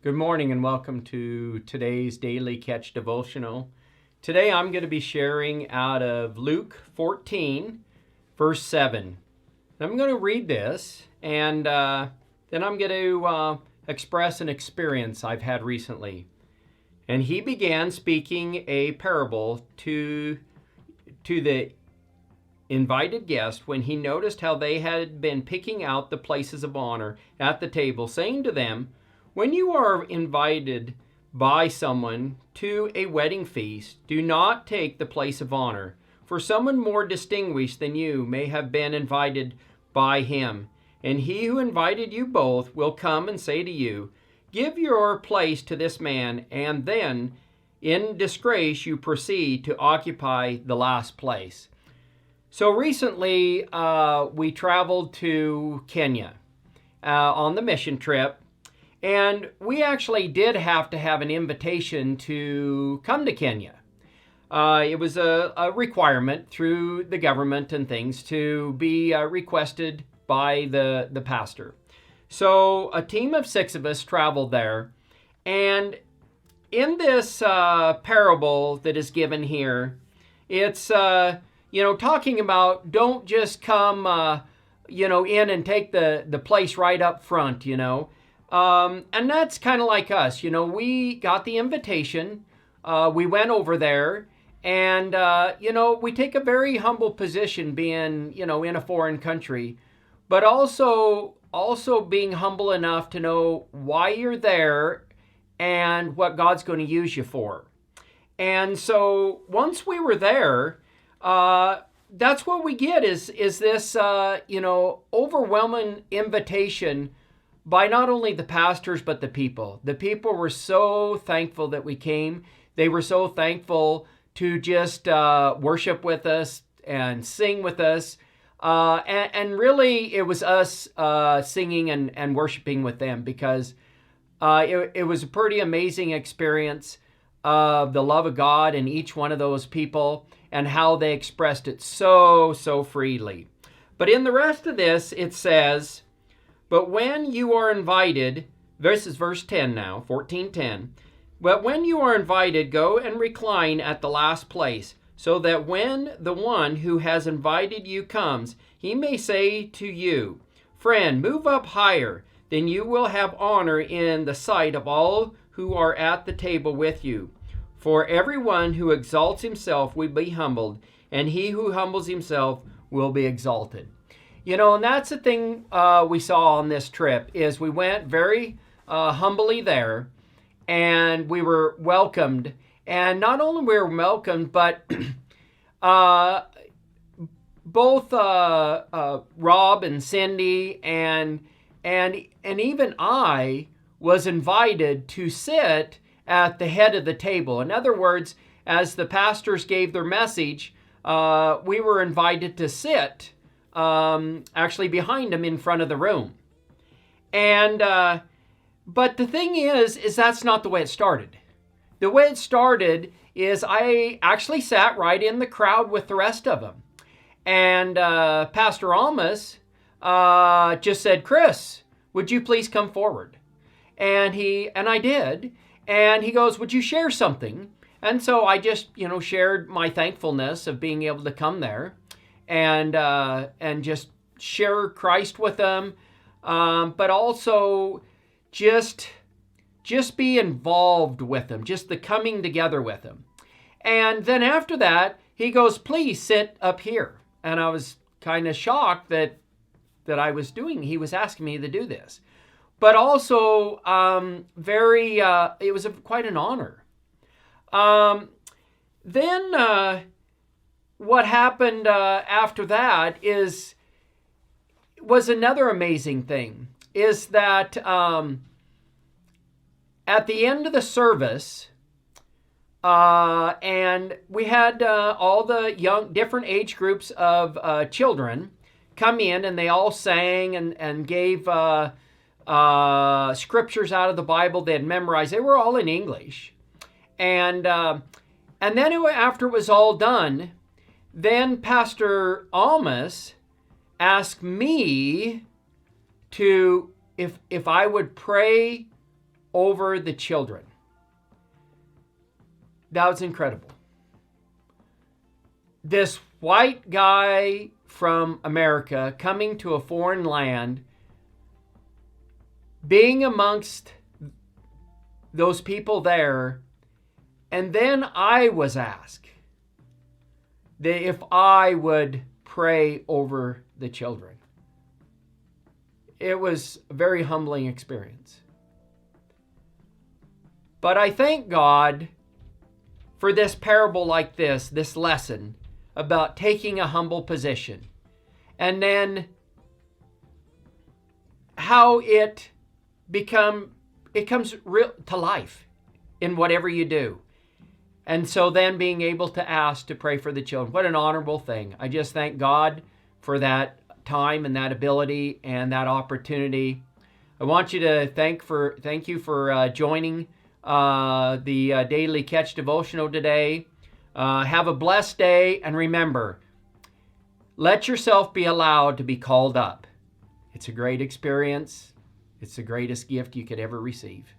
Good morning and welcome to today's Daily Catch Devotional. Today I'm going to be sharing out of Luke 14, verse 7. I'm going to read this and then I'm going to express an experience I've had recently. And he began speaking a parable to the invited guest when he noticed how they had been picking out the places of honor at the table, saying to them, "When you are invited by someone to a wedding feast, do not take the place of honor, for someone more distinguished than you may have been invited by him. And he who invited you both will come and say to you, 'Give your place to this man,' and then in disgrace you proceed to occupy the last place." So recently we traveled to Kenya on the mission trip. And we actually did have to have an invitation to come to Kenya. It was a requirement through the government and things to be requested by the pastor. So a team of 6 of us traveled there. And in this parable that is given here, it's, talking about don't just come, in and take the place right up front, And that's kind of like us. We got the invitation. We went over there and, we take a very humble position being, in a foreign country, but also being humble enough to know why you're there and what God's going to use you for. And so once we were there, that's what we get is this, overwhelming invitation by not only the pastors, but the people. The people were so thankful that we came. They were so thankful to just worship with us and sing with us. And really, it was us singing and worshiping with them because it was a pretty amazing experience of the love of God in each one of those people and how they expressed it so freely. But in the rest of this, it says, "But when you are invited," this is verse 10 now, 14:10, "But when you are invited, go and recline at the last place, so that when the one who has invited you comes, he may say to you, 'Friend, move up higher,' then you will have honor in the sight of all who are at the table with you. For everyone who exalts himself will be humbled, and he who humbles himself will be exalted." And that's the thing we saw on this trip is we went very humbly there and we were welcomed. And not only were we welcomed, but both Rob and Cindy and even I was invited to sit at the head of the table. In other words, as the pastors gave their message, we were invited to sit actually behind him in front of the room. And, but the thing is that's not the way it started. The way it started is I actually sat right in the crowd with the rest of them. And Pastor Almas just said, "Chris, would you please come forward?" And I did. And he goes, "Would you share something?" And so I just, shared my thankfulness of being able to come there. And just share Christ with them, but also just be involved with them, just the coming together with them. And then after that, he goes, "Please sit up here." And I was kind of shocked that I was he was asking me to do this, but also it was quite an honor. Then what happened after that was another amazing thing, is that at the end of the service, and we had all the young, different age groups of children come in, and they all sang and gave scriptures out of the Bible they had memorized. They were all in English. And then after it was all done, then Pastor Almas asked me to, if I would pray over the children. That was incredible. This white guy from America coming to a foreign land, being amongst those people there, and then I was asked if I would pray over the children. It was a very humbling experience. But I thank God for this parable like this lesson about taking a humble position, and then how it comes real to life in whatever you do. And so then being able to ask to pray for the children. What an honorable thing. I just thank God for that time and that ability and that opportunity. I want you to thank you for joining the Daily Catch Devotional today. Have a blessed day, and remember, let yourself be allowed to be called up. It's a great experience. It's the greatest gift you could ever receive.